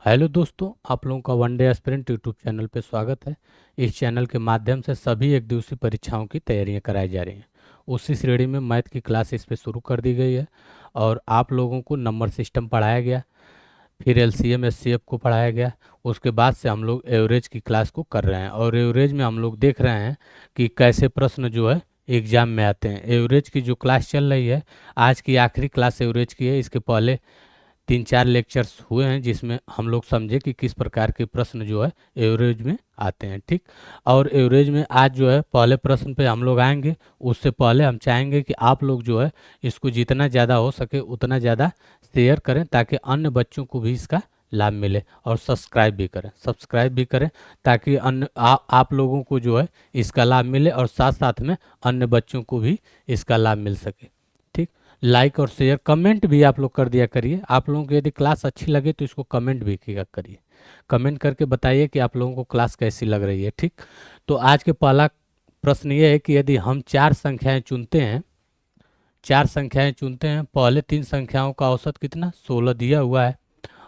Hello दोस्तों, आप लोगों का one day aspirant YouTube channel पे स्वागत है। इस चैनल के माध्यम से सभी एक दिवसीय परीक्षाओं की तैयारियां कराई जा रही हैं। उसी श्रेणी में मैथ की क्लास इस पे शुरू कर दी गई है और आप लोगों को नंबर सिस्टम पढ़ाया गया, फिर एलसीएम एचसीएफ को पढ़ाया गया। उसके बाद से हम लोग एवरेज की क्लास को कर रहे हैं और एवरेज में हम लोग देख रहे हैं कि कैसे प्रश्न जो है एग्जाम में आते हैं। एवरेज की जो क्लास चल रही है, आज की आखिरी क्लास एवरेज की है। इसके पहले 3-4 लेक्चर्स हुए हैं जिसमें हम लोग समझे कि किस प्रकार के प्रश्न जो है एवरेज में आते हैं। ठीक। और एवरेज में आज जो है पहले प्रश्न पे हम लोग आएंगे। उससे पहले हम चाहेंगे कि आप लोग जो है इसको जितना ज़्यादा हो सके उतना ज़्यादा शेयर करें ताकि अन्य बच्चों को भी इसका लाभ मिले, और सब्सक्राइब भी करें ताकि अन्य आप लोगों को जो है इसका लाभ मिले और साथ साथ में अन्य बच्चों को भी इसका लाभ मिल सके। ठीक। लाइक और शेयर, कमेंट भी आप लोग कर दिया करिए। आप लोगों को यदि क्लास अच्छी लगे तो इसको कमेंट भी किया करिए। कमेंट करके बताइए कि आप लोगों को क्लास कैसी लग रही है। ठीक। तो आज के पहला प्रश्न ये है कि यदि हम चार संख्याएं चुनते हैं, पहले तीन संख्याओं का औसत कितना 16 दिया हुआ है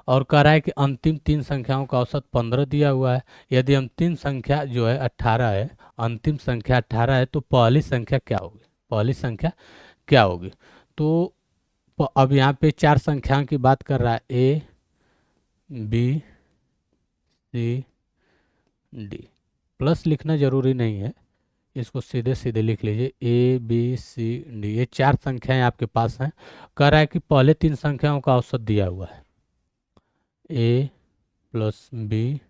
और कह रहा है कि अंतिम तीन संख्याओं का औसत 15 दिया हुआ है। यदि अंतिम संख्या जो है 18 है, अंतिम संख्या 18 है, तो पहली संख्या क्या होगी? पहली संख्या क्या होगी? तो अब यहाँ पे चार संख्याओं की बात कर रहा है, A B C D. Plus लिखना जरूरी नहीं है, इसको सीधे सीधे लिख लीजिए, ए बी सी डी। ये चार संख्याएं आपके पास हैं। कह रहा है कि पहले तीन संख्याओं का औसत दिया हुआ है, ए प्लस बी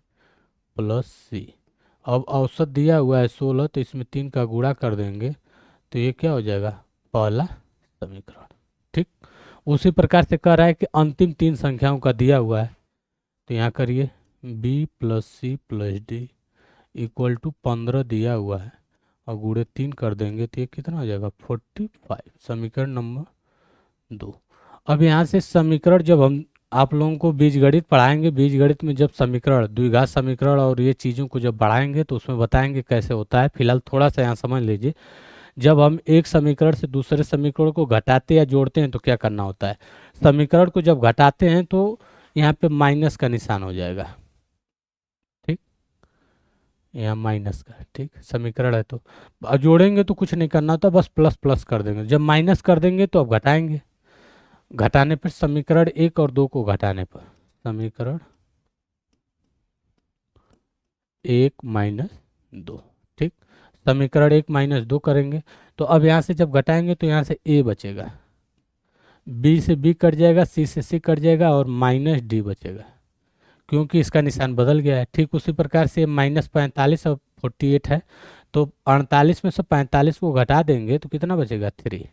प्लस सी। अब औसत दिया हुआ है 16, तो इसमें तीन का गुणा कर देंगे तो ये क्या हो जाएगा? पहला समीकरण। ठीक। उसी प्रकार से कह रहा है कि अंतिम तीन संख्याओं का दिया हुआ है, तो यहाँ करिए b plus C plus D equal to 15 दिया हुआ है और गुणे तीन कर देंगे तो ये कितना हो जाएगा? 45। समीकरण नंबर 2। अब यहाँ से समीकरण, जब हम आप लोगों को बीजगणित पढ़ाएंगे, बीजगणित में जब समीकरण, द्विघात समीकरण और ये चीज़ों को जब बढ़ाएंगे तो उसमें बताएंगे कैसे होता है। फिलहाल थोड़ा सा यहाँ समझ लीजिए। जब हम एक समीकरण से दूसरे समीकरण को घटाते या जोड़ते हैं तो क्या करना होता है? समीकरण को जब घटाते हैं तो यहाँ पे माइनस का निशान हो जाएगा। ठीक। यहाँ माइनस का, ठीक, समीकरण है तो अब जोड़ेंगे तो कुछ नहीं करना होता, बस प्लस प्लस कर देंगे। जब माइनस कर देंगे तो अब घटाएंगे। घटाने पर समीकरण एक और दो को घटाने पर समीकरण एक माइनस दो। ठीक। समीकरण एक माइनस दो करेंगे तो अब यहाँ से जब घटाएंगे तो यहाँ से ए बचेगा, बी से बी कट जाएगा, सी से सी कट जाएगा और माइनस डी बचेगा क्योंकि इसका निशान बदल गया है। ठीक उसी प्रकार से -45 और 48 है, तो 48 में से 45 को घटा देंगे तो कितना बचेगा? 3।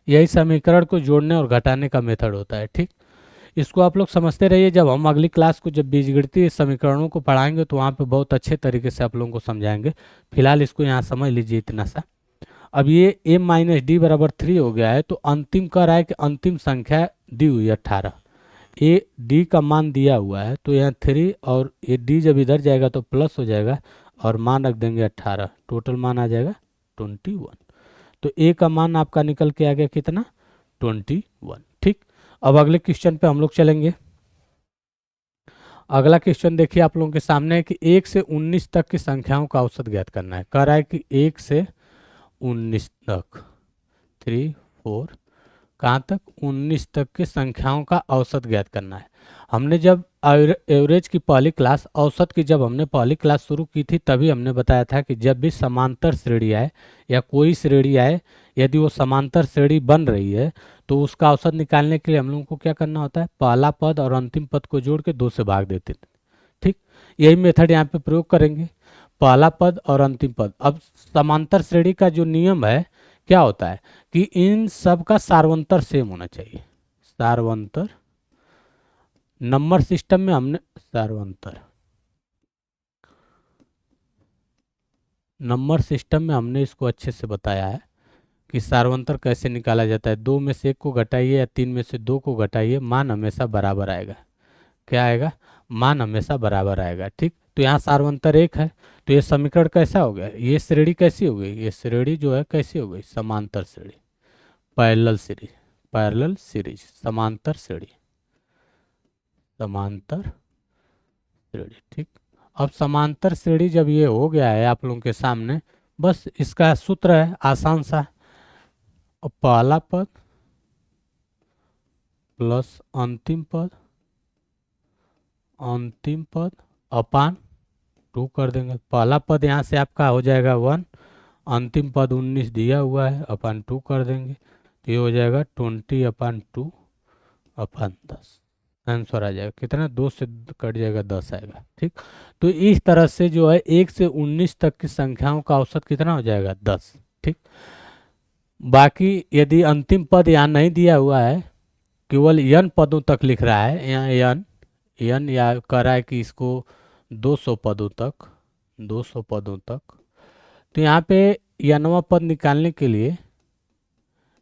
यही समीकरण को जोड़ने और घटाने का मेथड होता है। ठीक। इसको आप लोग समझते रहिए। जब हम अगली क्लास को जब बीजगणितीय समीकरणों को पढ़ाएंगे तो वहाँ पे बहुत अच्छे तरीके से आप लोगों को समझाएंगे। फिलहाल इसको यहाँ समझ लीजिए इतना सा। अब ये a माइनस डी बराबर 3 हो गया है, तो अंतिम कह रहा है कि अंतिम संख्या दी हुई है 18, ए डी का मान दिया हुआ है, तो यहाँ 3 और ये डी जब इधर जाएगा तो प्लस हो जाएगा और मान रख देंगे 18, टोटल मान आ जाएगा 21। तो ए का मान आपका निकल के आ गया कितना? 21। ठीक। अब अगले क्वेश्चन पे हम लोग चलेंगे। अगला क्वेश्चन देखिए आप लोगों के सामने है कि 1 से 19 तक की संख्याओं का औसत ज्ञात करना है। कह रहा है कि 1 से 19 तक, 3 4 कहाँ तक? 19 तक की संख्याओं का औसत ज्ञात करना है। हमने जब एवरेज की पहली क्लास, औसत की जब हमने पहली क्लास शुरू की थी तभी हमने बताया था कि जब भी समांतर श्रेणी आए या कोई श्रेणी आए, यदि वो समांतर श्रेणी बन रही है तो उसका औसत निकालने के लिए हम लोगों को क्या करना होता है? पहला पद और अंतिम पद को जोड़ के 2 से भाग देते थे। ठीक। यही मेथड यहाँ पे प्रयोग करेंगे, पहला पद और अंतिम पद। अब समांतर श्रेणी का जो नियम है क्या होता है कि इन सब का सार्वंतर सेम होना चाहिए। सार्वंतर, नंबर सिस्टम में हमने सार्वंतर, नंबर सिस्टम में हमने इसको अच्छे से बताया है कि सार्वंतर कैसे निकाला जाता है। 2 में से 1 को घटाइए या 3 में से 2 को घटाइए, मान हमेशा बराबर आएगा। क्या आएगा? मान हमेशा बराबर आएगा। ठीक। तो यहाँ सार्वंतर 1 है, तो ये समीकरण कैसा हो गया? ये श्रेणी कैसी हो गई? ये श्रेणी जो है कैसी हो गई? समांतर श्रेणी, पैरेलल सीरीज, पैरेलल सीरीज, समांतर श्रेणी, समांतर श्रेणी। ठीक, अब समांतर श्रेणी जब ये हो गया है आप लोगों के सामने, बस इसका सूत्र है आसान सा, पहला पद प्लस अंतिम पद अपान 2 कर देंगे। पहला पद यहाँ से आपका हो जाएगा 1, अंतिम पद 19 दिया हुआ है, अपान 2 कर देंगे तो ये हो जाएगा 20/2 अपान 10। आंसर आ जाएगा कितना, 2 से कट जाएगा 10 आएगा। ठीक, तो इस तरह से जो है 1 से 19 तक की संख्याओं का औसत कितना हो जाएगा, 10। ठीक, बाकी यदि अंतिम पद यहाँ नहीं दिया हुआ है, केवल n पदों तक लिख रहा है, यहाँ n या कह रहा है कि इसको 200 पदों तक, 200 पदों तक, तो यहाँ पे nवां पद निकालने के लिए,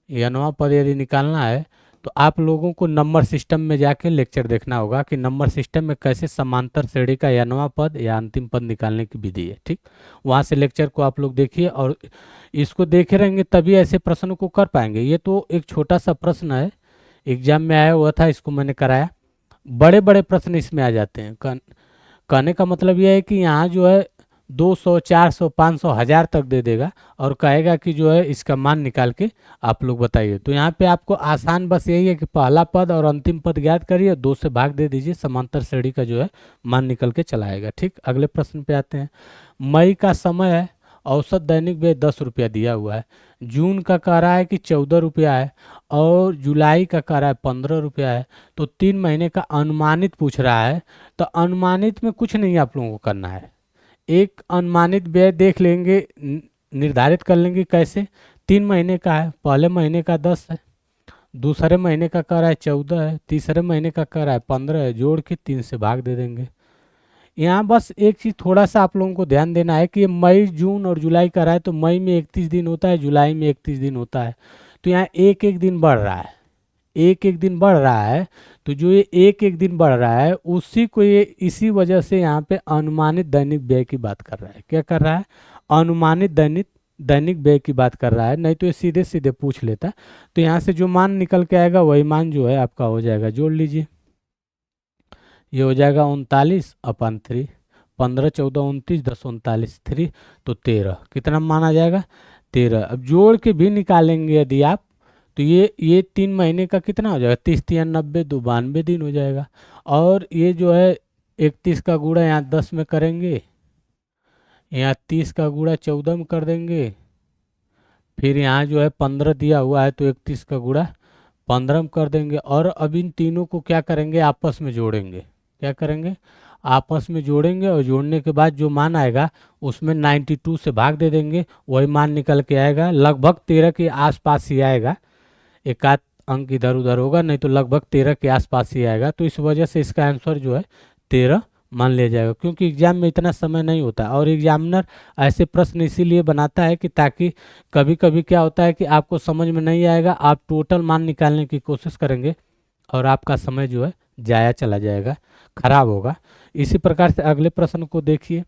nवां पद यदि निकालना है तो आप लोगों को नंबर सिस्टम में जाके लेक्चर देखना होगा कि नंबर सिस्टम में कैसे समांतर श्रेणी का nवां पद या अंतिम पद निकालने की विधि है। ठीक, वहाँ से लेक्चर को आप लोग देखिए और इसको देखे रहेंगे तभी ऐसे प्रश्नों को कर पाएंगे। ये तो एक छोटा सा प्रश्न है, एग्जाम में आया हुआ था, इसको मैंने कराया। बड़े बड़े प्रश्न इसमें आ जाते हैं। कहने का मतलब यह है कि यहाँ जो है 200, 400, 500, 1000 तक दे देगा और कहेगा कि जो है इसका मान निकाल के आप लोग बताइए। तो यहाँ पे आपको आसान बस यही है कि पहला पद और अंतिम पद ज्ञात करिए, 2 से भाग दे दीजिए, समांतर श्रेणी का जो है मान निकल के चला आएगा। ठीक, अगले प्रश्न पे आते हैं। मई का समय है, औसत दैनिक व्यय 10 रुपया दिया हुआ है। जून का कह रहा है कि 14 रुपया है और जुलाई का कह रहा है 15 रुपया है। तो 3 महीने का अनुमानित पूछ रहा है। तो अनुमानित में कुछ नहीं आप लोगों को करना है, एक अनुमानित व्यय देख लेंगे, निर्धारित कर लेंगे कैसे। 3 महीने का है, पहले महीने का 10 है, दूसरे महीने का कह रहा है 14 है, तीसरे महीने का कह रहा है 15 है, जोड़ के 3 से भाग दे देंगे। यहाँ बस एक चीज़ थोड़ा सा आप लोगों को ध्यान देना है कि ये मई, जून और जुलाई का रहा है, तो मई में 31 दिन होता है, जुलाई में 31 दिन होता है, तो यहाँ एक एक दिन बढ़ रहा है, एक एक दिन बढ़ रहा है। तो जो ये एक एक दिन बढ़ रहा है उसी को ये इसी वजह से यहाँ पे अनुमानित दैनिक व्यय की बात कर रहा है। क्या कर रहा है, अनुमानित दैनिक व्यय की बात कर रहा है, नहीं तो ये सीधे सीधे पूछ लेता। तो यहाँ से जो मान निकल के आएगा वही मान जो है आपका हो जाएगा, जोड़ लीजिए, ये हो जाएगा 39/3, 15, 14, 29, 10, 39, 3, तो 13, कितना मान आ जाएगा, 13। अब जोड़ के भी निकालेंगे यदि आप, तो ये 3 महीने का कितना हो जाएगा, 30, 3, 90, 92 दिन हो जाएगा। और ये जो है 31 का गुणा यहाँ 10 में करेंगे, यहाँ 30 का गुणा 14 में कर देंगे, फिर यहाँ जो है 15 दिया हुआ है तो 31 का गुणा 15 में कर देंगे। और अब इन तीनों को क्या करेंगे, आपस में जोड़ेंगे। क्या करेंगे, आपस में जोड़ेंगे और जोड़ने के बाद जो मान आएगा उसमें 92 से भाग दे देंगे, वही मान निकल के आएगा। लगभग 13 के आसपास ही आएगा, एक आध अंक इधर उधर होगा, नहीं तो लगभग 13 के आसपास ही आएगा। तो इस वजह से इसका आंसर जो है 13 मान लिया जाएगा, क्योंकि एग्जाम में इतना समय नहीं होता और एग्जामिनर ऐसे प्रश्न इसीलिए बनाता है कि ताकि कभी कभी क्या होता है कि आपको समझ में नहीं आएगा, आप टोटल मान निकालने की कोशिश करेंगे और आपका समय जो है जाया चला जाएगा, खराब होगा। इसी प्रकार से अगले प्रश्न को देखिए,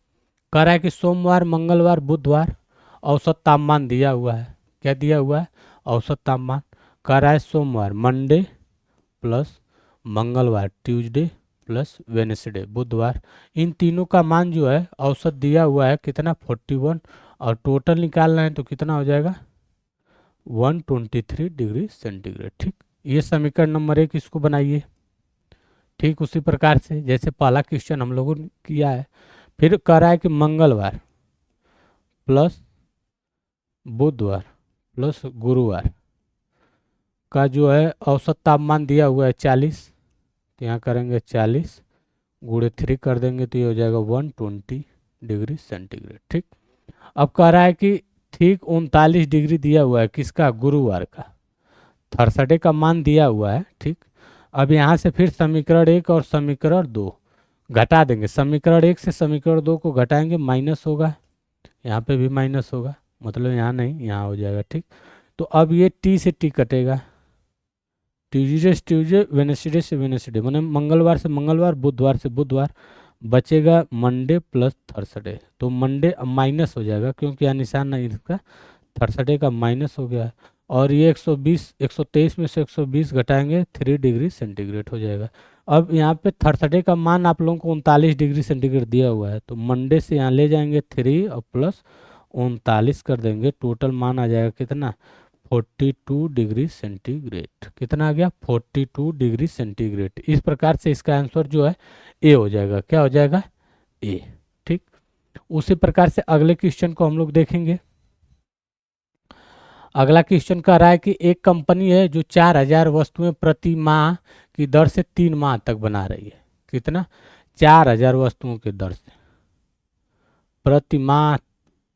कह रहा है कि सोमवार, मंगलवार, बुधवार औसत तापमान दिया हुआ है। क्या दिया हुआ है, औसत तापमान। कह रहा है सोमवार मंडे प्लस मंगलवार ट्यूसडे प्लस वेनेसडे बुधवार, इन तीनों का मान जो है औसत दिया हुआ है कितना, 41, और टोटल निकालना है तो कितना हो जाएगा, 123 डिग्री सेंटीग्रेड। ठीक, ये समीकरण नंबर 1, इसको बनाइए। ठीक, उसी प्रकार से जैसे पहला क्वेश्चन हम लोगों ने किया है। फिर कह रहा है कि मंगलवार प्लस बुधवार प्लस गुरुवार का जो है औसत तापमान दिया हुआ है 40, तो यहाँ करेंगे 40 गुणे 3 कर देंगे तो ये हो जाएगा 120 डिग्री सेंटीग्रेड। ठीक, अब कह रहा है कि ठीक 39 डिग्री दिया हुआ है किसका, गुरुवार का, थर्सडे का मान दिया हुआ है। ठीक, अब यहाँ से फिर समीकरण 1 और समीकरण 2 घटा देंगे। समीकरण 1 से समीकरण 2 को घटाएंगे, माइनस होगा, यहाँ पे भी माइनस होगा, मतलब यहाँ नहीं, यहाँ हो जाएगा। ठीक, तो अब ये टी से टी कटेगा, ट्यूजडे से ट्यूजडे, वेनेसडे से वेनेसडे, मतलब मंगलवार से मंगलवार, बुधवार से बुधवार, बचेगा मंडे प्लस थर्सडे। तो मंडे अब माइनस हो जाएगा क्योंकि यहाँ निशान नहीं इसका, थर्सडे का माइनस हो गया। और ये 120 123 में से 120 घटाएंगे 3 डिग्री सेंटीग्रेड हो जाएगा। अब यहाँ पे थर्सडे का मान आप लोगों को 39 डिग्री सेंटीग्रेड दिया हुआ है, तो मंडे से यहाँ ले जाएंगे 3 और प्लस 39 कर देंगे, टोटल मान आ जाएगा कितना 42 डिग्री सेंटीग्रेड। कितना आ गया 42 डिग्री सेंटीग्रेड। इस प्रकार से इसका आंसर जो है ए हो जाएगा। क्या हो जाएगा ए। ठीक, उसी प्रकार से अगले क्वेश्चन को हम लोग देखेंगे। अगला क्वेश्चन कह रहा है कि एक कंपनी है जो 4000 वस्तुएं प्रति माह की दर से 3 माह तक बना रही है। कितना 4000 वस्तुओं की दर से प्रति माह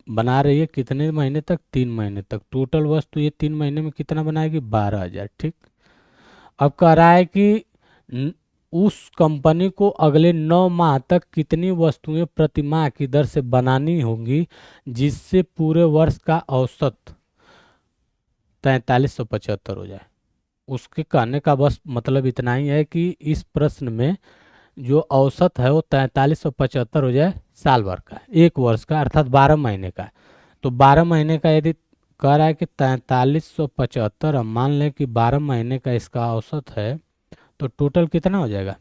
बना रही है, कितने महीने तक 3 महीने तक। टोटल वस्तु ये 3 महीने में कितना बनाएगी 12000। ठीक, अब कह रहा है कि उस कंपनी को अगले 9 माह तक कितनी वस्तुएं प्रति माह की दर से बनानी होंगी जिससे पूरे वर्ष का औसत 4375 हो जाए। उसके कहने का बस मतलब इतना ही है कि इस प्रश्न में जो औसत है वो 4375 हो जाए साल भर का, एक वर्ष का अर्थात 12 महीने का। तो 12 महीने का यदि कह रहा है कि 4375, हम मान लें कि 12 महीने का इसका औसत है, तो टोटल कितना हो जाएगा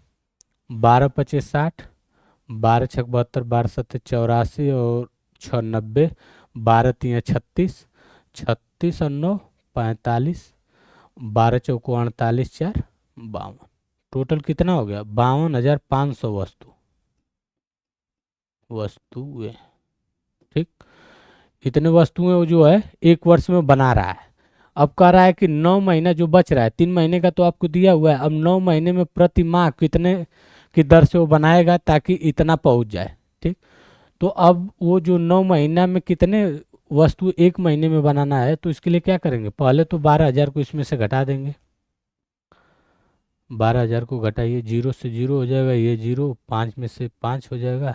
12 पच्चीस 60, 12 छः 72, 12 सत्तर 84 और 6 90, 12 तीन 36, 36 और 9 45, 12 चौको 48, 4 52। टोटल कितना हो गया 52,500 वस्तुएं। ठीक, इतने वस्तुएं वो जो है एक वर्ष में बना रहा है। अब कह रहा है कि 9 महीना जो बच रहा है, 3 महीने का तो आपको दिया हुआ है, अब 9 महीने में प्रति माह कितने की दर से वो बनाएगा ताकि इतना पहुंच जाए। ठीक, तो अब वो जो 9 महीना में कितने वस्तु एक महीने में बनाना है, तो इसके लिए क्या करेंगे, पहले तो 12,000 को इसमें से घटा देंगे। 12,000 को घटाइए, 0 से 0 हो जाएगा, ये 0, 5 में से 5 हो जाएगा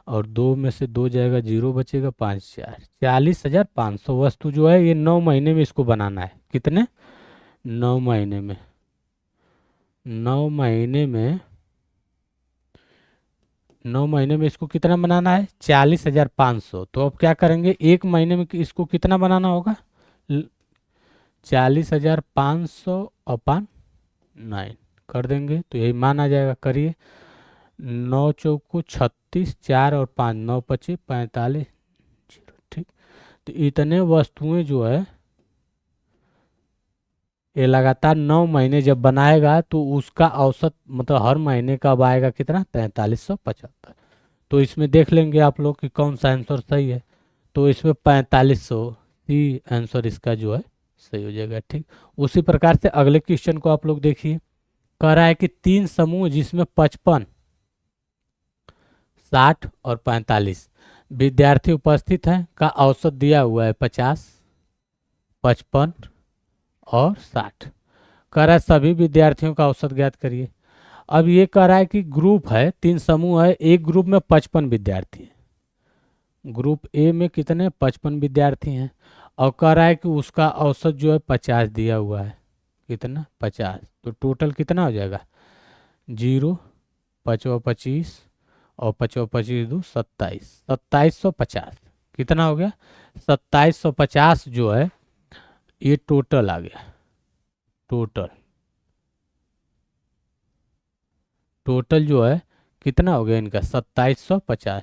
और 2 में से 2 जाएगा, 0 बचेगा, 5 4 40,500 वस्तु जो है ये 9 महीने में इसको बनाना है। कितने 9 महीने में, 9 महीने में 9 महीने में इसको कितना बनाना है 40,500। तो अब क्या करेंगे, एक महीने में इसको कितना बनाना होगा 40,500 अपॉन 9 कर देंगे, तो यही मान आ जाएगा। करिए, 9 चौको 36, 4 और 5 9 पचे 45 0। ठीक, तो इतने वस्तुएं जो है ये लगातार 9 महीने जब बनाएगा तो उसका औसत मतलब हर महीने का अब आएगा कितना 4375। तो इसमें देख लेंगे आप लोग कि कौन सा आंसर सही है। तो इसमें 4500 ही आंसर इसका जो है सही हो जाएगा। ठीक, उसी प्रकार से अगले क्वेश्चन को आप लोग देखिए। कह रहा है कि 3 समूह जिसमें 55, 60 और 45 विद्यार्थी उपस्थित हैं का औसत दिया हुआ है 50, 55 और 60। कह रहा है सभी विद्यार्थियों का औसत ज्ञात करिए। अब ये कह रहा है कि ग्रुप है, 3 समूह है, एक ग्रुप में 55 विद्यार्थी हैं। ग्रुप ए में कितने 55 विद्यार्थी हैं और कह रहा है कि उसका औसत जो है 50 दिया हुआ है। कितना 50, तो टोटल कितना हो जाएगा 0 5 25 और 5 25 2 27, 2750। कितना हो गया 2750 जो है ये टोटल आ गया। टोटल जो है कितना हो गया इनका 2750।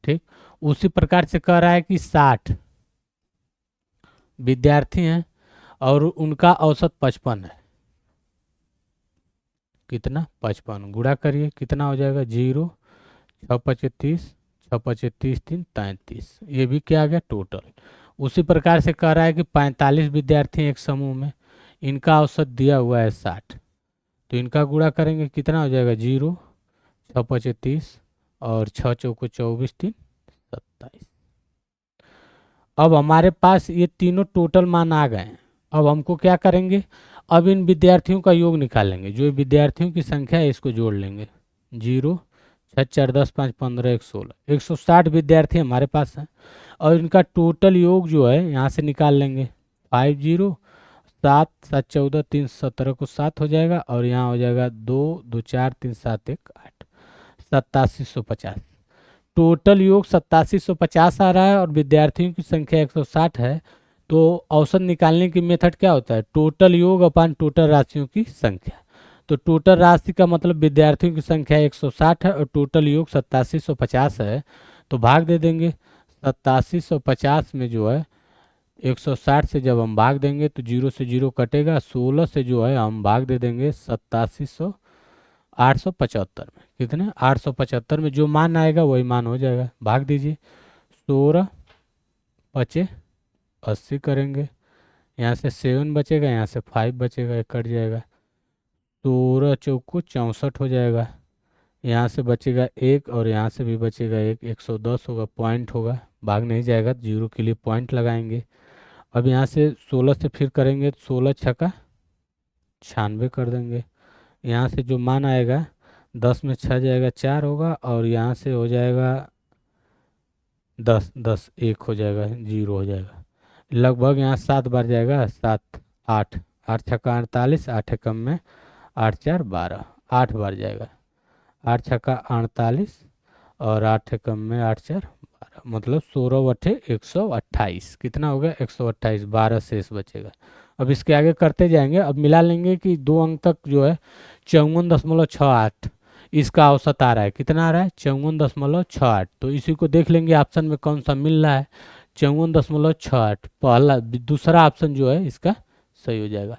ठीक, उसी प्रकार से कह रहा है कि 60 विद्यार्थी हैं और उनका औसत 55 है। कितना 55, गुणा करिए कितना हो जाएगा 0 6 25 30, 6 25 30 3 33। ये भी क्या आ गया टोटल। उसी प्रकार से कह रहा है कि 45 विद्यार्थी एक समूह में, इनका औसत दिया हुआ है 60, तो इनका गुणा करेंगे कितना हो जाएगा 0 6 25 30 और 6 चौको 24 3 27। अब हमारे पास ये तीनों टोटल मान आ गए हैं। अब हमको क्या करेंगे, अब इन विद्यार्थियों का योग निकालेंगे। जो विद्यार्थियों की संख्या है इसको जोड़ लेंगे। 0 6 4 10 5 15 1 16, 160 विद्यार्थी हमारे पास हैं और इनका टोटल योग जो है यहाँ से निकाल लेंगे। 5 0 7 7 14 3 17 को 7 हो जाएगा और यहाँ हो जाएगा 2 2 4 3 7 1 8, 8750। टोटल योग 8750 आ रहा है और विद्यार्थियों की संख्या 160 है, तो औसत निकालने की मेथड क्या होता है, टोटल योग अपान टोटल राशियों की संख्या। तो टोटल राशि का मतलब विद्यार्थियों की संख्या 160 है और टोटल योग 8750 है, तो भाग दे देंगे 8750 में जो है 160 से जब हम भाग देंगे तो जीरो से जीरो कटेगा, 16 से जो है हम भाग दे देंगे 875 में। कितने 875 में जो मान आएगा वही मान हो जाएगा, भाग दीजिए 16 बचे 80 करेंगे, यहाँ से 7 बचेगा, यहाँ से 5 बचेगा, ये कट जाएगा, 16 चौको 64 हो जाएगा, यहाँ से बचेगा एक और यहाँ से भी बचेगा एक, 110 होगा, पॉइंट होगा, भाग नहीं जाएगा, जीरो के लिए पॉइंट लगाएंगे। अब यहाँ से 16 से फिर करेंगे तो 16 छक्का 96 कर देंगे, यहाँ से जो मान आएगा 10 में 6 जाएगा 4 होगा, और यहाँ से हो जाएगा 10 10 1 हो जाएगा, जीरो हो जाएगा, लगभग यहाँ 7 बार जाएगा, 7 8 8 छक्का 48, 8 कम में 8 4 12, 8 बार जाएगा, 8 छक्का 48 और 8 कम में 8 4 12, मतलब 16 बटे 128, कितना हो गया 128, 12 शेष बचेगा। अब इसके आगे करते जाएंगे, अब मिला लेंगे कि 2 अंक तक जो है 54.68 इसका औसत आ रहा है, कितना आ रहा है 54.68, तो इसी को देख लेंगे ऑप्शन में कौन सा मिल रहा है, 54.68 पहला, दूसरा ऑप्शन जो है इसका सही हो जाएगा।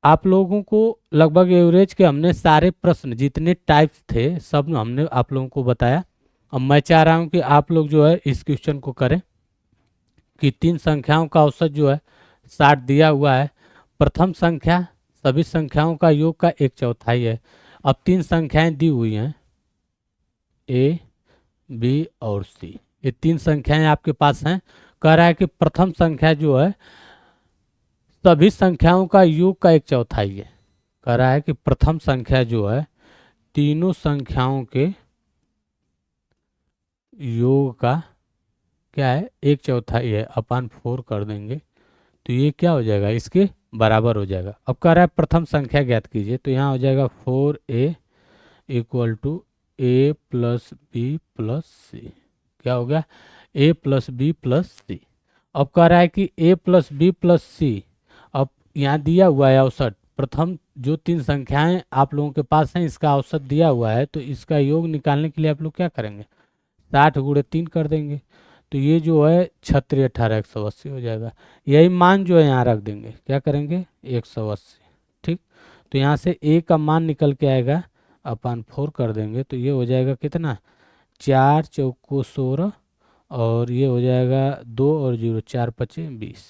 आप लोगों को लगभग एवरेज के हमने सारे प्रश्न जितने टाइप्स थे सब हमने आप लोगों को बताया। अब मैं चाह रहा हूं कि आप लोग जो है इस क्वेश्चन को करें कि 3 संख्याओं का औसत जो है 60 दिया हुआ है, प्रथम संख्या सभी संख्याओं का योग का 1/4 है। अब 3 संख्याएं दी हुई हैं ए बी और सी, ये 3 संख्याएं आपके पास हैं, कह रहा है कि प्रथम संख्या जो है सभी संख्याओं का योग का 1/4 है, कह रहा है कि प्रथम संख्या जो है तीनों संख्याओं के योग का क्या है 1/4 है, अपान 4 कर देंगे तो ये क्या हो जाएगा इसके बराबर हो जाएगा। अब कह रहा है प्रथम संख्या ज्ञात कीजिए, तो यहाँ हो जाएगा 4a equal to a plus B plus C, क्या हो गया a plus B plus C. अब कह रहा है कि a plus B plus C, अब यहाँ दिया हुआ है औसत, प्रथम जो 3 संख्याएं आप लोगों के पास हैं इसका औसत दिया हुआ है, तो इसका योग निकालने के लिए आप लोग क्या करेंगे 60 गुणे 3 कर देंगे, तो ये जो है 36 18 180 हो जाएगा। यही मान जो है यहाँ रख देंगे, क्या करेंगे 180, ठीक। तो यहाँ से a का मान निकल के आएगा, अपान 4 कर देंगे तो ये हो जाएगा कितना 4 चौको 16, और ये हो जाएगा 2 और 0 4 5 20,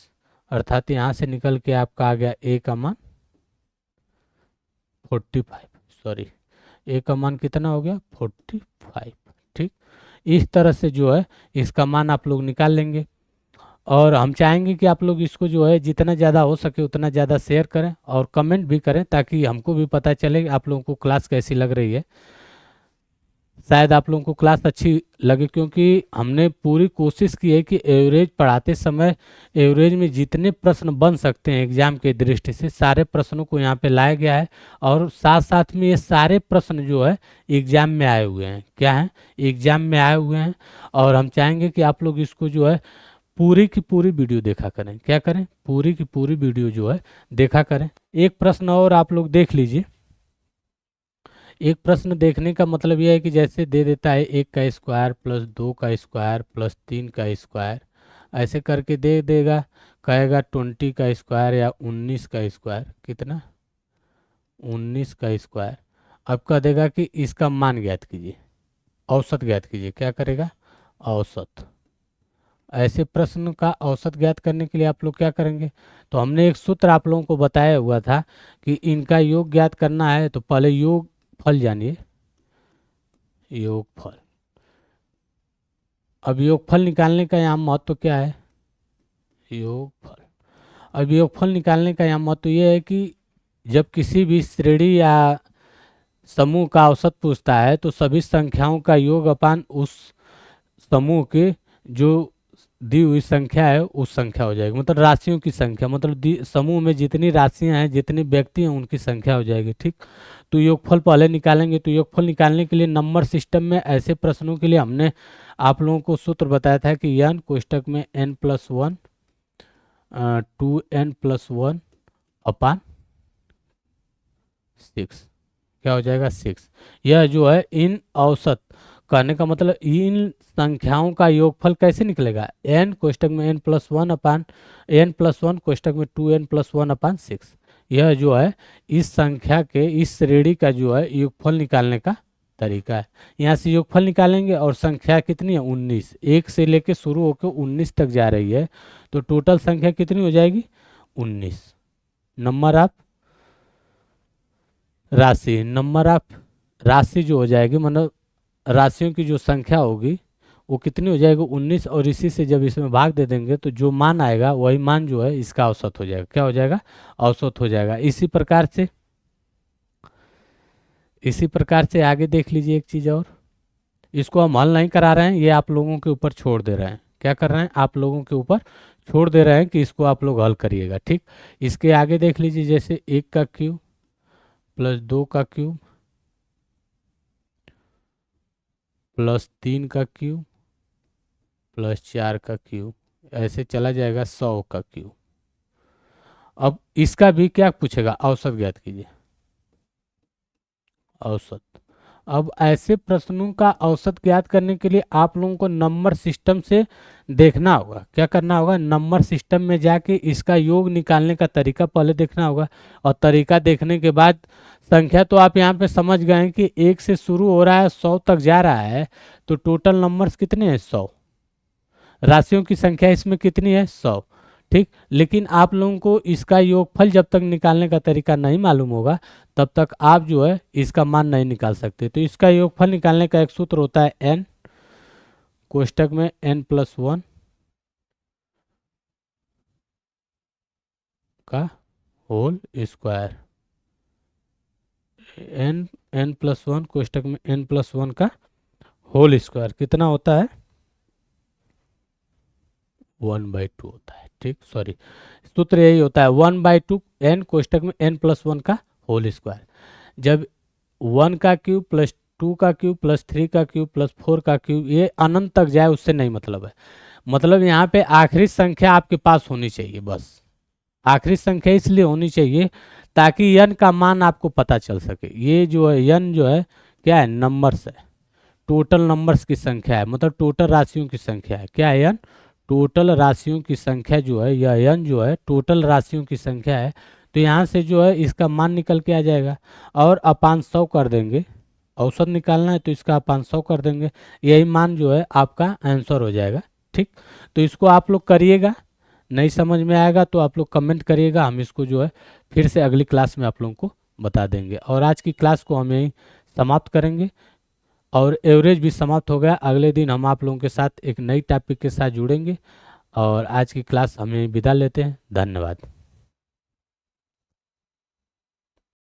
अर्थात यहाँ से निकल के आपका आ गया a का मान 45, सॉरी a का मान कितना हो गया 45, ठीक। इस तरह से जो है इसका मान आप लोग निकाल लेंगे, और हम चाहेंगे कि आप लोग इसको जो है जितना ज़्यादा हो सके उतना ज़्यादा शेयर करें और कमेंट भी करें, ताकि हमको भी पता चले आप लोगों को क्लास कैसी लग रही है। शायद आप लोगों को क्लास अच्छी लगे, क्योंकि हमने पूरी कोशिश की है कि एवरेज पढ़ाते समय एवरेज में जितने प्रश्न बन सकते हैं एग्जाम के दृष्टि से सारे प्रश्नों को यहाँ पे लाया गया है, और साथ साथ में ये सारे प्रश्न जो है एग्जाम में आए हुए हैं, क्या हैं एग्जाम में आए हुए हैं। और हम चाहेंगे कि आप लोग इसको जो है पूरी की पूरी वीडियो देखा करें, क्या करें पूरी की पूरी वीडियो जो है देखा करें। एक प्रश्न और आप लोग देख लीजिए, एक प्रश्न देखने का मतलब यह है कि जैसे दे देता है 1 का स्क्वायर प्लस 2 का स्क्वायर प्लस 3 का स्क्वायर, ऐसे करके दे देगा, कहेगा 20 का स्क्वायर या 19 का स्क्वायर, कितना 19 का स्क्वायर। अब कह देगा कि इसका मान ज्ञात कीजिए, औसत ज्ञात कीजिए, क्या करेगा औसत। ऐसे प्रश्न का औसत ज्ञात करने के लिए आप लोग क्या करेंगे, तो हमने एक सूत्र आप लोगों को बताया हुआ था कि इनका योग ज्ञात करना है, तो पहले योग फल जानिए, योगफल। अब योगफल निकालने का यहाँ महत्व क्या है, योगफल। अब योगफल निकालने का यहाँ महत्व ये है कि जब किसी भी श्रेणी या समूह का औसत पूछता है तो सभी संख्याओं का योग अपान उस समूह के जो दी हुई संख्या है उस संख्या हो जाएगी, मतलब राशियों की संख्या, मतलब समूह में जितनी राशियां हैं जितने व्यक्ति हैं उनकी संख्या हो जाएगी, ठीक। तो योगफल पहले निकालेंगे। तो योगफल निकालने के लिए नंबर सिस्टम में ऐसे प्रश्नों के लिए हमने आप लोगों को सूत्र बताया था कि n कोष्टक में n+1 2n+1 अपान 6 क्या हो जाएगा 6। यह जो है इन औसत कहने का मतलब इन संख्याओं का योगफल कैसे निकलेगा, n कोष्टक में n+1 अपान n+1 कोष्टक में 2n+1 अपान 6। यह जो है इस संख्या के इस श्रेणी का जो है योगफल निकालने का तरीका है। यहाँ से योगफल निकालेंगे और संख्या कितनी है 19, एक से लेके शुरू होकर 19 तक जा रही है, तो टोटल संख्या कितनी हो जाएगी 19। नंबर ऑफ राशि, नंबर ऑफ राशि जो हो जाएगी मतलब राशियों की जो संख्या होगी वो कितनी हो जाएगी 19, और इसी से जब इसमें भाग दे देंगे तो जो मान आएगा वही मान जो है इसका औसत हो जाएगा। क्या हो जाएगा औसत हो जाएगा। इसी प्रकार से आगे देख लीजिए एक चीज़ और, इसको हम हल नहीं करा रहे हैं, ये आप लोगों के ऊपर छोड़ दे रहे हैं। क्या कर रहे हैं आप लोगों के ऊपर छोड़ दे रहे हैं कि इसको आप लोग हल करिएगा। ठीक, इसके आगे देख लीजिए जैसे 1 का क्यूब प्लस 2 का क्यूब प्लस 3 का क्यूब प्लस 4 का क्यूब, ऐसे चला जाएगा 100 का क्यूब। अब इसका भी क्या पूछेगा औसत ज्ञात कीजिए, औसत। अब ऐसे प्रश्नों का औसत ज्ञात करने के लिए आप लोगों को नंबर सिस्टम से देखना होगा। क्या करना होगा, नंबर सिस्टम में जाके इसका योग निकालने का तरीका पहले देखना होगा, और तरीका देखने के बाद संख्या तो आप यहाँ पे समझ गए हैं कि 1 से शुरू हो रहा है 100 तक जा रहा है, तो टोटल नंबर्स कितने हैं 100, राशियों की संख्या इसमें कितनी है 100। ठीक, लेकिन आप लोगों को इसका योगफल जब तक निकालने का तरीका नहीं मालूम होगा तब तक आप जो है इसका मान नहीं निकाल सकते। तो इसका योगफल निकालने का एक सूत्र होता है n कोष्टक में n+1 का होल स्क्वायर, n+1 कोष्टक में n+1 का होल स्क्वायर कितना होता है 1/2 होता है। ठीक, सॉरी, सूत्र यही होता है 1/2 n कोष्टक में n+1 का होल स्क्वायर। जब 1 का क्यूब प्लस 2 का क्यूब प्लस 3 का क्यूब प्लस 4 का क्यूब ये अनंत तक जाए उससे नहीं मतलब है, मतलब यहाँ पे आखिरी संख्या आपके पास होनी चाहिए। बस आखिरी संख्या इसलिए होनी चाहिए ताकि n का मान आपको पता चल सके। ये जो है n जो है क्या है नंबर्स है, टोटल नंबर्स की संख्या है, मतलब टोटल राशियों की संख्या है। क्या है n, टोटल राशियों की संख्या जो है, यह n जो है टोटल राशियों की संख्या है। तो यहाँ से जो है इसका मान निकल के आ जाएगा, और अपान 100 कर देंगे, औसत निकालना है तो इसका अपान 100 कर देंगे, यही मान जो है आपका आंसर हो जाएगा। ठीक, तो इसको आप लोग करिएगा, नहीं समझ में आएगा तो आप लोग कमेंट करिएगा, हम इसको जो है फिर से अगली क्लास में आप लोगों को बता देंगे। और आज की क्लास को हम यहीं समाप्त करेंगे, और एवरेज भी समाप्त हो गया। अगले दिन हम आप लोगों के साथ एक नई टॉपिक के साथ जुड़ेंगे, और आज की क्लास हम यहीं विदा लेते हैं। धन्यवाद।